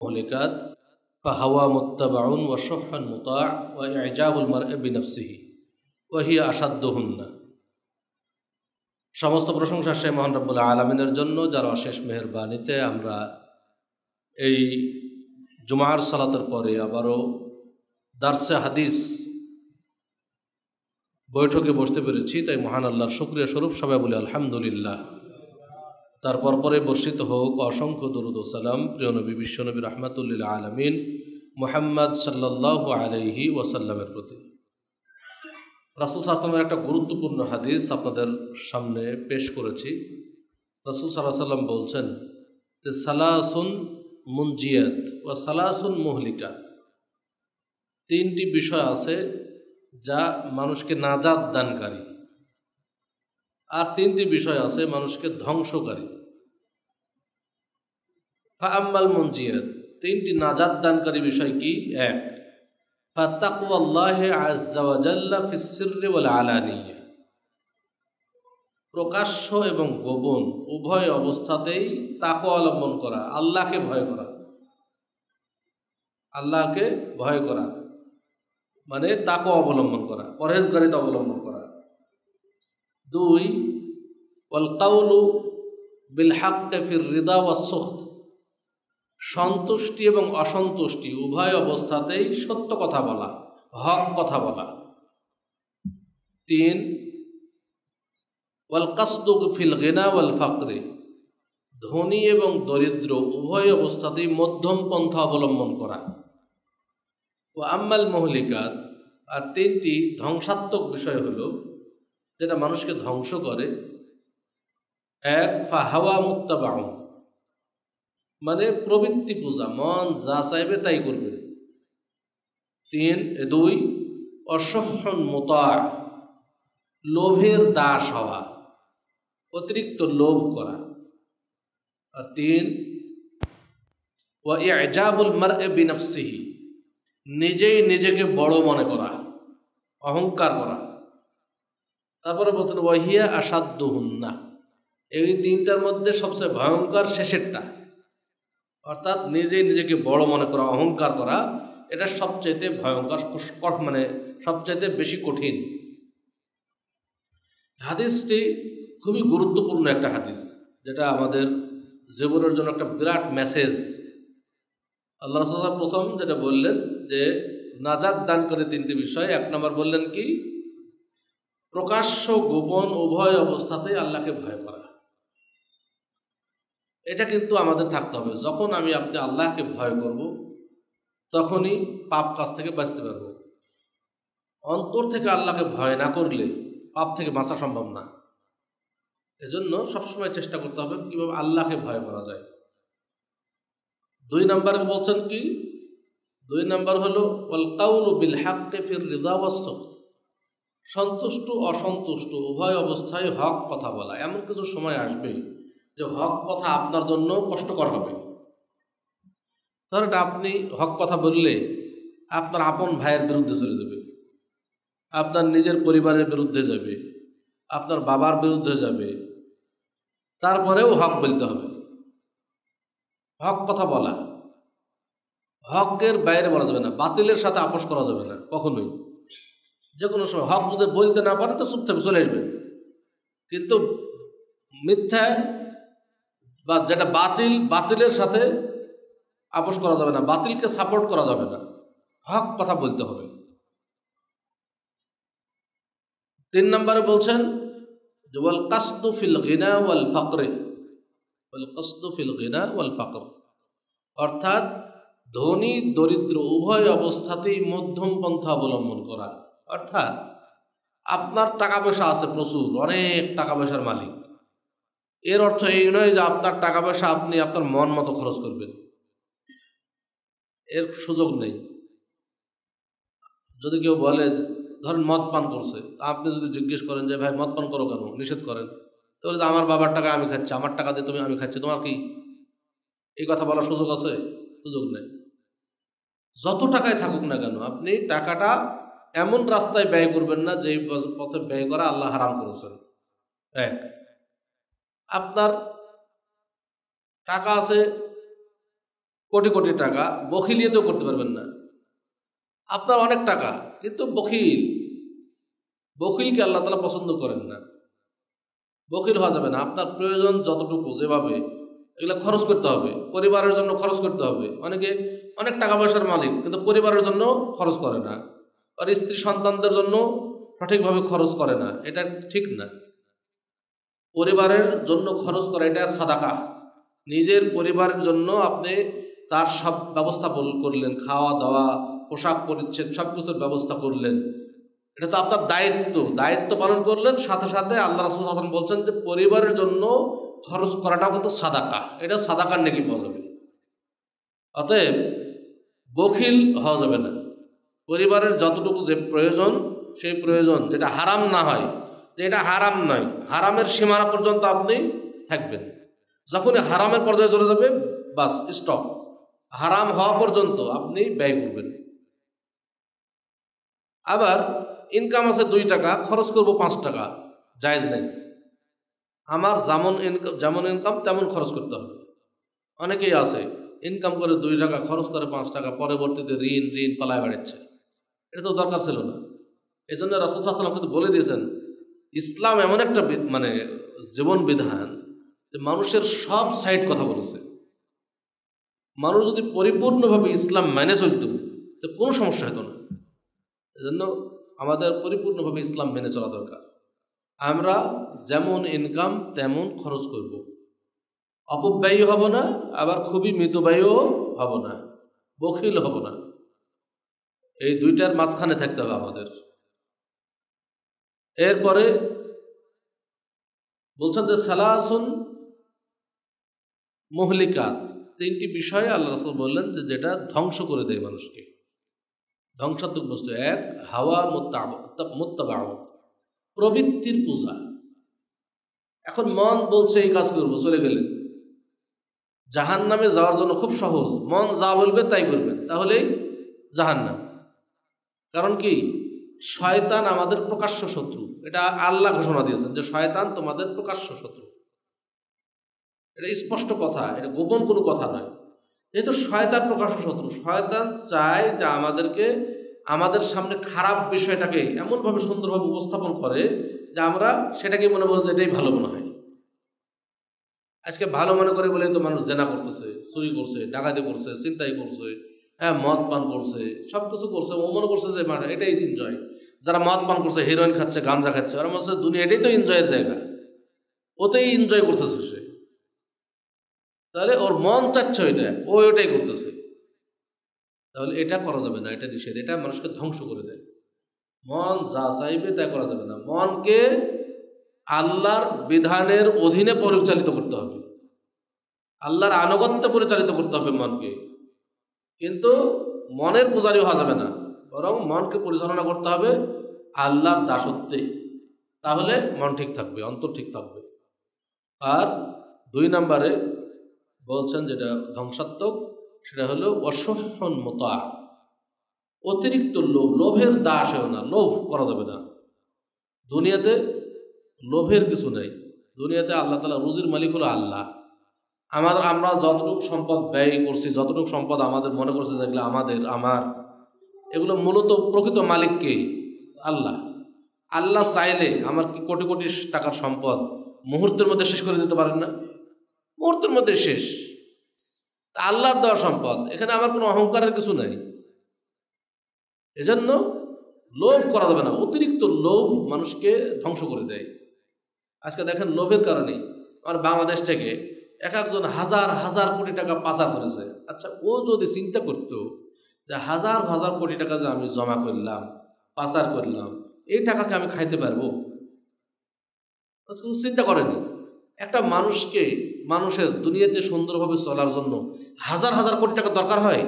মুহলিকাত ফাহাওয়া মুত্তাবাউন ওয়া শুহ্হান মুতা' ওয়া ইজাবুল মার'i বিনফসিহি ওয়া হিয়া আসাদ্দুহুন্না। সমস্ত প্রশংসা সেই মহান রব্বুল আলামিনের জন্য, যার অশেষ মেহেরবানিতে আমরা এই জুমার সালাতের পরে আবারও দার্সে হাদিস বৈঠকে বসতে পেরেছি। তাই মহান আল্লাহর শুকরিয়া স্বরূপ সবাই বলি আলহামদুলিল্লাহ। তারপর পরে বর্ষিত হোক অসংখ্য দরুদ ও সালাম প্রিয় নবী বিশ্বনবী রাহমাতুল লিল আলামিন মুহাম্মদ সাল্লাল্লাহু আলাইহি ওয়াসাল্লামের প্রতি। রাসূল সাল্লাল্লাহু আলাইহি ওয়াসাল্লামের একটা গুরুত্বপূর্ণ হাদিস আপনাদের সামনে পেশ করেছি। রাসূল সাল্লাল্লাহু আলাইহি ওয়াসাল্লাম বলছেন যে সালাসুন মুনজিয়াত ওয়া সালাসুন মুহলিকাত, তিনটি বিষয় আছে যা মানুষকে নাজাত দানকারী, আর তিনটি বিষয় আছে মানুষকে ধ্বংসকারী। ফাআম্মাল মুনজিয়াত, তিনটি নাজাত দানকারী বিষয় কি? এক, ফাতাকওয়াল্লাহি আযজা ওয়া জাল্লা ফিস সিররি ওয়াল আলানিয়া, প্রকাশ্য এবং গোপন উভয় অবস্থাতেই তাকওয়া অবলম্বন করা, আল্লাহকে ভয় করা। আল্লাহকে ভয় করা মানে তাকওয়া অবলম্বন করা, পরহেজগারিতা অবলম্বন করা। দুই, ওয়াল কাউলু বিল হাক্কি ফির রিদা ওয়াস সুখত, সন্তুষ্টি এবং অসন্তুষ্টি উভয় অবস্থাতেই সত্য কথা বলা, হক কথা বলা। তিন, ওয়াল কাসদু ফিল গিনা ওয়াল ফাকরি, ধনী এবং দরিদ্র উভয় অবস্থাতেই মধ্যম পন্থা অবলম্বন করা। ওয়া আম্মাল মুহলিকাত, আর তিনটি ধ্বংসাত্মক বিষয় হলো যেটা মানুষকে ধ্বংস করে। এক, ফাহাওয়া মুত্তাবাউন, মানে প্রবৃত্তি পূজা, মন যা চাইবে তাই করবে। দুই, অসহ্যন মুতা', লোভের দাস হওয়া, অতিরিক্ত লোভ করা। আর তিন, ওয়া ইজাবুল মার'i বিনফসিহি, নিজেই নিজেকে বড় মনে করা, অহংকার করা। তারপরে বলছেন ওয়া হিয়া আসাদ্দুহুন্না, এই তিনটার মধ্যে সবচেয়ে ভয়ঙ্কর শেষেরটা, অর্থাৎ নিজেই নিজেকে বড় মনে করা, অহংকার করা, এটা সবচাইতে ভয়ঙ্কর, মানে সবচাইতে বেশি কঠিন। হাদিসটি খুবই গুরুত্বপূর্ণ একটা হাদিস, যেটা আমাদের জীবনের জন্য একটা বিরাট মেসেজ। আল্লাহ রাসূল প্রথম যেটা বললেন যে নাজাত দান করে তিনটি বিষয়। এক নম্বর বললেন কি? প্রকাশ্য গোপন উভয় অবস্থাতেই আল্লাহকে ভয় করা। এটা কিন্তু আমাদের থাকতে হবে। যখন আপনি আল্লাহকে ভয় করব, তখনই পাপ কাজ থেকে বাঁচতে পারব। অন্তর থেকে আল্লাহকে ভয় না করলে পাপ থেকে বাঁচা সম্ভব না। এজন্য সবসময় চেষ্টা করতে হবে কিভাবে আল্লাহকে ভয় করা যায়। দুই নম্বরে বলছেন কি? দুই নম্বর হলো ওয়াল কাউলু বিল হাক্কি ফির রিদা ওয়াস সুখত, সন্তুষ্ট অসন্তুষ্ট উভয় অবস্থায় হক কথা বলা। এমন কিছু সময় আসবে যে হক কথা আপনার জন্য কষ্টকর হবে। ধরেন আপনি হক কথা বললে আপনার আপন ভাইয়ের বিরুদ্ধে চলে যাবে, আপনার নিজের পরিবারের বিরুদ্ধে যাবে, আপনার বাবার বিরুদ্ধে যাবে। তারপরেও হক বলতে হবে। হক কথা বলা, হকের বাইরে বলা যাবে না, বাতিলের সাথে আপোষ করা যাবে না কখনোই। যে কোনো সময় হক যদি বলতে না পারে তো চুপ থেকে চলে আসবে। কিন্তু মিথ্যা বা যেটা বাতিল, বাতিলের সাথে আপোষ করা যাবে না, বাতিলকে সাপোর্ট করা যাবে না, হক কথা বলতে হবে। তিন নম্বরে বলছেন যে ওয়াল কাসদু ফিল গিনা ওয়াল ফাকরি, ওয়াল কাসদু ফিল গিনা ওয়াল ফাকর, অর্থাৎ ধনী দরিদ্র উভয় অবস্থাতেই মধ্যম পন্থা অবলম্বন করা। অর্থাৎ আপনার টাকা পয়সা আছে প্রচুর, অনেক টাকা পয়সার মালিক, এর অর্থ এই নয় যে আপনার টাকা পয়সা আপনি আপনার মন মতো খরচ করবেন, এর সুযোগ নেই। যদি কেউ বলে, ধরেন মদ পান করছে, আপনি যদি জিজ্ঞেস করেন যে ভাই মদ পান করো কেন, নিষেধ করেন, তাহলে আমার বাবার টাকা আমি খাচ্ছি, আমার টাকা দিয়ে তুমি আমি খাচ্ছি, তোমার কি? এই কথা বলার সুযোগ আছে? সুযোগ নেই। যত টাকায় থাকুক না কেন, আপনি টাকাটা এমন রাস্তায় ব্যয় করবেন না যেই পথে ব্যয় করা আল্লাহ হারাম করেছেন। এক, আপনার টাকা আছে কোটি কোটি টাকা, বখিলিয়েতেও করতে পারবেন না। আপনার অনেক টাকা কিন্তু বখিলকে আল্লাহ তাআলা পছন্দ করেন না। বখিল হওয়া যাবে না। আপনার প্রয়োজন যতটুকু যেভাবে এগুলো খরচ করতে হবে, পরিবারের জন্য খরচ করতে হবে। অনেকে অনেক টাকা পয়সার মালিক কিন্তু পরিবারের জন্য খরচ করে না, আর স্ত্রী সন্তানদের জন্য সঠিকভাবে খরচ করে না, এটা ঠিক না। পরিবারের জন্য খরচ করা এটা সাদাকা। নিজের পরিবারের জন্য আপনি তার সব ব্যবস্থা করলেন, খাওয়া দাওয়া, পোশাক পরিচ্ছদ সব কিছুর ব্যবস্থা করলেন, এটা তো আপনার দায়িত্ব পালন করলেন। সাথে সাথে আল্লাহ রাসূল সাল্লাল্লাহু আলাইহি ওয়াসাল্লাম বলছেন যে পরিবারের জন্য খরচ করাটাও কিন্তু সাদাকা, এটা সাদাকার নেকি পাওয়া যাবে। অতএব বখিল হওয়া যাবে না। পরিবারের যতটুকু যে প্রয়োজন, সেই প্রয়োজন যেটা হারাম না হয়, যেটা হারাম নয়, হারামের সীমানা পর্যন্ত আপনি থাকবেন। যখনই হারামের পর্যায়ে চলে যাবে বাস স্টপ, হারাম হওয়া পর্যন্ত আপনি ব্যয় করবেন। আবার ইনকাম আছে 2 টাকা, খরচ করব 5 টাকা, জায়েজ নেই। আমার যেমন ইনকাম তেমন খরচ করতে হবে। অনেকেই আছে ইনকাম করে 2 টাকা, খরচ করে 5 টাকা, পরবর্তীতে ঋণ পালায় বেড়াচ্ছে। এটা তো দরকার ছিল না। এই জন্য রাসূল সাল্লাল্লাহু আলাইহি ওয়াসাল্লাম কিন্তু বলে দিয়েছেন, ইসলাম এমন একটা জীবন বিধান যে মানুষের সব সাইড কথা বলেছে। মানুষ যদি পরিপূর্ণভাবে ইসলাম মেনে চলত তো কোনো সমস্যা হতো না। এজন্য আমাদের পরিপূর্ণভাবে ইসলাম মেনে চলা দরকার। আমরা যেমন ইনকাম তেমন খরচ করব, অপব্যয়ী হব না, আবার খুবই মিতব্যয়ীও হব না, বখিল হব না। এই দুইটার মাঝখানে থাকতে হবে আমাদের। এরপরে বলছেন যে সালাসুন মুহলিকাত, 3টি বিষয় আল্লাহ রাসূল বললেন যে যেটা ধ্বংস করে দেয় মানুষকে, ধ্বংসাত্মক বস্তু। 1, হাওয়া মুত্তাবাউ, প্রবৃত্তির পূজা। এখন মন বলছে এই কাজ করবো, চলে গেলেন। জাহান্নামে যাওয়ার জন্য খুব সহজ, মন যা বলবে তাই করবেন, তাহলেই জাহান্নাম। কারণ কি, শয়তান আমাদের প্রকাশ্য শত্রু। এটা আল্লাহ ঘোষণা দিয়েছেন যে শয়তান তোমাদের প্রকাশ্য শত্রু। এটা স্পষ্ট কথা, এটা গোপন কোনো কথা নয়। যেহেতু শয়তান প্রকাশ্য শত্রু, শয়তান চায় যে আমাদের সামনে খারাপ বিষয়টাকে এমনভাবে সুন্দরভাবে উপস্থাপন করে যে আমরা সেটাকে মনে বলি যে এটাই ভালো মনে হয়। আজকে ভালো মনে করে বলেই তো মানুষ জেনা করতেছে, চুরি করছে, ডাকাতি করছে, ছিনতাই করছে, মদ পান করছে, সব কিছু করছে। ও মনে করছে যে এটাই এনজয়। যারা মদ পান করছে, হেরোইন খাচ্ছে, গাঁজা খাচ্ছে, ওরা মনে হচ্ছে দুনিয়া এটাই তো এনজয়ের জায়গা, ওতেই এনজয় করতেছে সে। তাহলে ওর মন চাচ্ছে ওইটাই করতেছে। তাহলে এটা করা যাবে না, এটা নিষেধ, এটা মানুষকে ধ্বংস করে দেয়। মন যা চাইবে তাই করা যাবে না। মনকে আল্লাহর বিধানের অধীনে পরিচালিত করতে হবে, আল্লাহর আনুগত্যে পরিচালিত করতে হবে মনকে। কিন্তু মনের পূজারি হওয়া যাবে না, বরং মনকে পরিচালনা করতে হবে আল্লাহর দাসত্বে। তাহলে মন ঠিক থাকবে, অন্তর ঠিক থাকবে। আর 2 নম্বরে বলছেন যেটা ধ্বংসাত্মক, সেটা হলো অসহ্যন মুতা, অতিরিক্ত লোভের দাস হয় না, লোভ করা যাবে না। দুনিয়াতে লোভের কিছু নেই। দুনিয়াতে আল্লাহ তাআলা রুজির মালিক হলো আল্লাহ। আমরা যতটুকু সম্পদ ব্যয় করছি, যতটুকু সম্পদ আমাদের মনে করছে যেগুলো আমার, এগুলো মূলত প্রকৃত মালিককে আল্লাহ। আল্লাহ চাইলে আমার কি কোটি কোটি টাকার সম্পদ মুহূর্তের মধ্যে শেষ করে দিতে পারেন না? মুহূর্তের মধ্যে শেষ। আল্লাহর দেওয়া সম্পদ, এখানে আমার কোনো অহংকারের কিছু নাই। এজন্য লোভ করা যাবে না। অতিরিক্ত লোভ মানুষকে ধ্বংস করে দেয়। আজকে দেখেন লোভের কারণে আমার বাংলাদেশ থেকে একজন হাজার হাজার কোটি টাকা পাচার করেছে। আচ্ছা, ও যদি চিন্তা করতো যে হাজার হাজার কোটি টাকা যে আমি জমা করলাম, পাচার করলাম, এই টাকাকে আমি খাইতে পারবো? চিন্তা করেনি। একটা মানুষের দুনিয়াতে সুন্দরভাবে চলার জন্য হাজার হাজার কোটি টাকা দরকার হয়?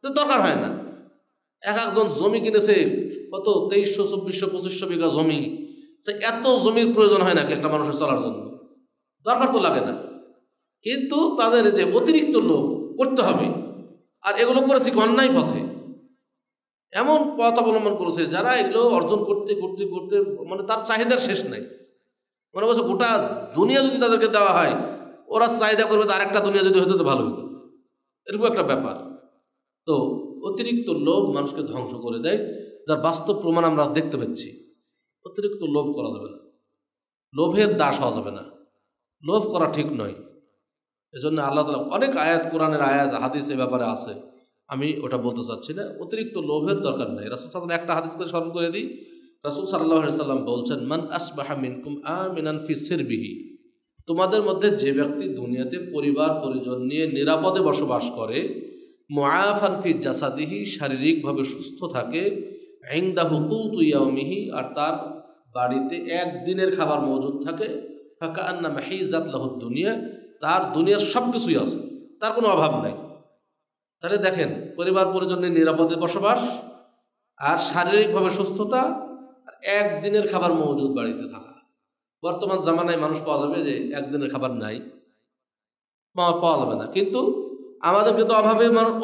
তো দরকার হয় না। একজন জমি কিনেছে কত 2300, 2400, 2500 বিঘা জমি। এত জমির প্রয়োজন হয় নাকি একটা মানুষের চলার জন্য? দরকার তো লাগে না। কিন্তু তাদের যে অতিরিক্ত লোভ করতে হবে, আর এগুলো করেছে অন্যায় পথে, এমন পথ অবলম্বন করেছে যারা এগুলো অর্জন করতে করতে করতে মানে তার চাহিদার শেষ নাই। মনে করছে গোটা দুনিয়া যদি তাদেরকে দেওয়া হয়, ওরা চাহিদা করবে যে আরেকটা দুনিয়া যদি হতো তো ভালো হতো। এরকম একটা ব্যাপার। তো অতিরিক্ত লোভ মানুষকে ধ্বংস করে দেয়, যার বাস্তব প্রমাণ আমরা দেখতে পাচ্ছি। অতিরিক্ত লোভ করা যাবে না, লোভের দাস হওয়া যাবে না, লোভ করা ঠিক নয়। এজন্য আল্লাহ তাআলা অনেক আয়াত, কোরআনের আয়াত, হাদিস এ ব্যাপারে আছে, আমি ওটা বলতে চাচ্ছি না। অতিরিক্ত লোভের দরকার নেই। রাসূল সাল্লাল্লাহু আলাইহি ওয়াসাল্লাম একটা হাদিসকে স্মরণ করে দিই। রাসূল সাল্লাল্লাহু আলাইহি ওয়াসাল্লাম বলছেন, মান আসবাহা মিনকুম আমিনান ফি সিরবিহি, তোমাদের মধ্যে যে ব্যক্তি দুনিয়াতে পরিবার পরিজন নিয়ে নিরাপদে বসবাস করে, মুআফান ফি জাসাদিহি, শারীরিকভাবে সুস্থ থাকে, ইনদাহু কুতু ইয়াউমিহি, আর তার বাড়িতে একদিনের খাবার মজুদ থাকে, ফাকান্নামা হিজাত লাহু দুনিয়া, তার দুনিয়ার সব কিছুই আছে, তার কোনো অভাব নাই। তাহলে দেখেন, পরিবার পরিজন নিয়ে নিরাপদে বসবাস আর শারীরিকভাবে সুস্থতা আর একদিনের খাবার মজুদ বাড়িতে থাকা। বর্তমান জামানায় মানুষ পাওয়া যাবে যে একদিনের খাবার নাই, পাওয়া যাবে না। কিন্তু আমাদের কিন্তু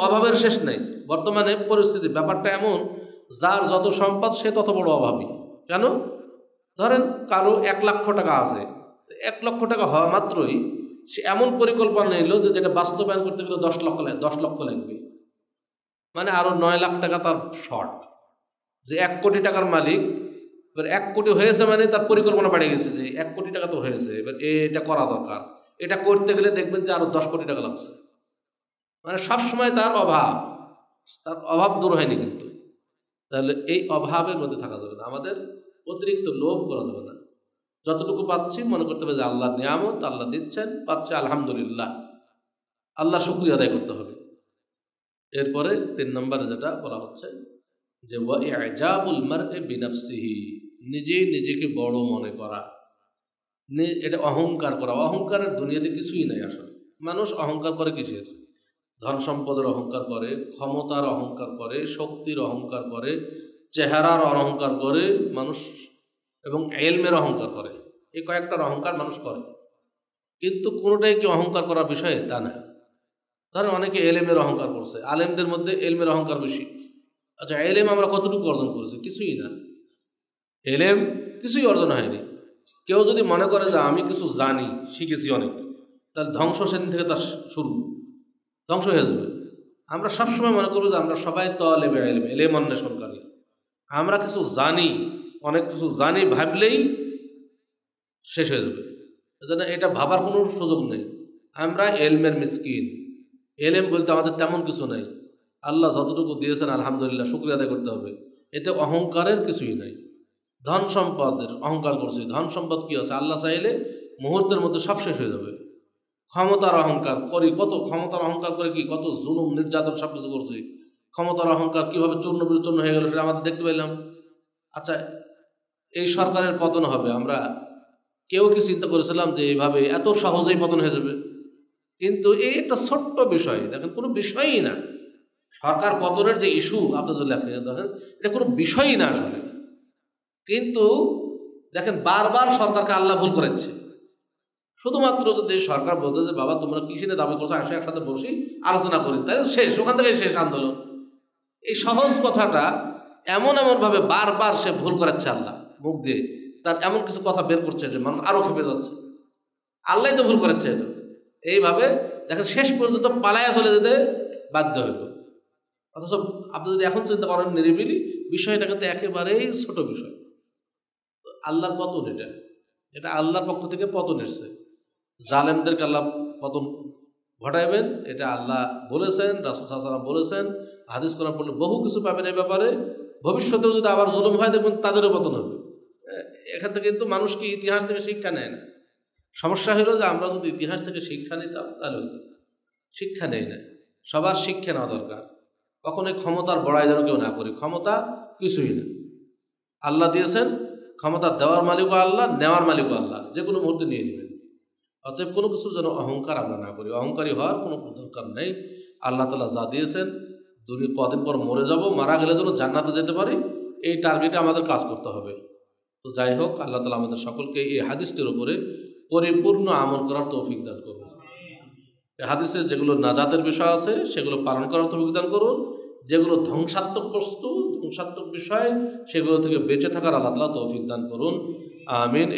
অভাবের শেষ নেই। বর্তমানে পরিস্থিতি, ব্যাপারটা এমন, যার যত সম্পদ সে তত বড় অভাবী। কেন? ধরেন কারো 1,00,000 টাকা আছে, 1,00,000 টাকা হওয়া মাত্রই সে এমন পরিকল্পনা নিল যে যেটা বাস্তবায়ন করতে গেলে 10 লক্ষ লাগবে, মানে আরো 9 লাখ টাকা তার শর্ট। যে 1 কোটি টাকার মালিক, এবার 1 কোটি হয়েছে মানে তার পরিকল্পনা বেড়ে গেছে যে 1 কোটি টাকা তো হয়েছে, এবার এটা করা দরকার, এটা করতে গেলে দেখবেন যে আরো 10 কোটি টাকা লাগছে। মানে সবসময় তার অভাব দূর হয়নি কিন্তু। তাহলে এই অভাবের মধ্যে থাকা যাবে না, আমাদের অতিরিক্ত লোভ করা যাবে না। যতটুকু পাচ্ছি মনে করতে হবে যে আল্লাহর নিয়ামত, আল্লাহ দিচ্ছেন, পাচ্ছে আলহামদুলিল্লাহ, আল্লাহ শুকরিয়া আদায় করতে হবে। এরপরে 3 নম্বরে যেটা বলা হচ্ছে যে ওয়া ইজাবুল মার'i বিনাফসিহি, নিজেই নিজেকে বড় মনে করা, এটা অহংকার করা। অহংকারের দুনিয়াতে কিছুই নাই আসলে। মানুষ অহংকার করে কিসের? ধন সম্পদের অহংকার করে, ক্ষমতার অহংকার করে, শক্তির অহংকার করে, চেহারার অহংকার করে মানুষ, এবং ইলমের অহংকার করে। এই কয়েকটার অহংকার মানুষ করে, কিন্তু কোনোটাই কি অহংকার করার বিষয়ে তা না। ধরেন অনেকে এলেমের অহংকার করছে, আলেমদের মধ্যে এলমের অহংকার বেশি। আচ্ছা, এলেম আমরা কতটুকু অর্জন করেছি? কিছুই না, এলেম কিছুই অর্জন হয়নি। কেউ যদি মনে করে যে আমি কিছু জানি, শিখেছি অনেক, তার ধ্বংস সেদিন থেকে তার শুরু, ধ্বংস হয়ে যাবে। আমরা সবসময় মনে করবো যে আমরা সবাই তালেবে ইলম, ইলম অন্বেষণকারী, আমরা কিছু জানি, অনেক কিছু জানি ভাবলেই শেষ হয়ে যাবে। এজন্য এটা ভাবার কোনো সুযোগ নেই। আমরা এলমের মিসকিন, এলেম বলতে আমাদের তেমন কিছু নাই। আল্লাহ যতটুকু দিয়েছেন আলহামদুলিল্লাহ শুকরিয়া আদায় করতে হবে। এতে অহংকারের কিছুই নাই। ধন সম্পদের অহংকার করছি, ধন সম্পদ কি আছে? আল্লাহ চাইলে মুহূর্তের মধ্যে সব শেষ হয়ে যাবে। ক্ষমতার অহংকার করি, কত ক্ষমতার অহংকার করে কি কত জুলুম নির্যাতন সব কিছু করছি। ক্ষমতার অহংকার কীভাবে চূর্ণ বিচূর্ণ হয়ে গেল সেটা আমাদের দেখতে পেলাম। আচ্ছা, এই সরকারের পতন হবে, আমরা কেউ কি চিন্তা করেছিলাম যে এইভাবে এত সহজেই পতন হয়ে যাবে? কিন্তু এই একটা ছোট্ট বিষয়, দেখেন কোনো বিষয়ই না। সরকার পতনের যে ইস্যু আপনি যদি দেখেন, এটা কোনো বিষয়ই না আসলে। কিন্তু দেখেন বারবার সরকারকে আল্লাহ ভুল করেছে। শুধুমাত্র যদি সরকার বলতো যে বাবা তোমরা কৃষি নিয়ে দাবি করছো, আসে একসাথে বসি আলোচনা করি, তাই শেষ, ওখান থেকে শেষ আন্দোলন। এই সহজ কথাটা এমনভাবে বারবার সে ভুল করাচ্ছে আল্লাহ মুখ দিয়ে, তার এমন কিছু কথা বের করছে যে মানুষ আরো খেপে যাচ্ছে। আল্লাহ তো ভুল করেছে এটা। এইভাবে দেখেন শেষ পর্যন্ত পালায়া চলে যেতে বাধ্য হইল। অথচ আপনি যদি এখন চিন্তা করেন নিরিবিলি, বিষয়টা কিন্তু একেবারেই ছোট বিষয়। আল্লাহর পতন, এটা আল্লাহর পক্ষ থেকে পতন এসছে। জালেমদেরকে আল্লাহ পতন ঘটাইবেন, এটা আল্লাহ বলেছেন, রাসূল সাল্লাল্লাহু আলাইহি ওয়াসাল্লাম বলেছেন, হাদিস কোরআন পড়লে বহু কিছু পাবেন এই ব্যাপারে। ভবিষ্যতেও যদি আবার জুলুম হয় দেখবেন তাদেরও পতন হবে। এখান থেকে কিন্তু মানুষ কি ইতিহাস থেকে শিক্ষা নেয় না। সমস্যা হলো যে আমরা যদি ইতিহাস থেকে শিক্ষা নিতাম তাহলে হইতো, শিক্ষা নেই না। সবার শিক্ষা নেওয়া দরকার। কখনোই ক্ষমতার বড়াই যেন কেউ না করি। ক্ষমতা কিছুই না, আল্লাহ দিয়েছেন। ক্ষমতা দেওয়ার মালিকও আল্লাহ, নেওয়ার মালিকও আল্লাহ, যে কোনো মুহূর্তে নিয়ে নেবেন। অতএব কোনো কিছুর যেন অহংকার আমরা না করি, অহংকারী হওয়ার কোনো দরকার নেই। আল্লাহ তাআলা যা দিয়েছেন, কদিন পর মরে যাব, মারা গেলে যেন জান্নাতে যেতে পারি, এই টার্গেটে আমাদের কাজ করতে হবে। তো যাই হোক, আল্লাহ তাআলা আমাদের সকলকে এই হাদিসটির উপরে পরিপূর্ণ আমল করার তৌফিক দান করুন। এই হাদিসে যেগুলো নাজাতের বিষয় আছে সেগুলো পালন করার তৌফিক দান করুন। যেগুলো ধ্বংসাত্মক বস্তু, ধ্বংসাত্মক বিষয়, সেগুলো থেকে বেঁচে থাকার আল্লাহ তাআলা তৌফিক দান করুন। আমিন।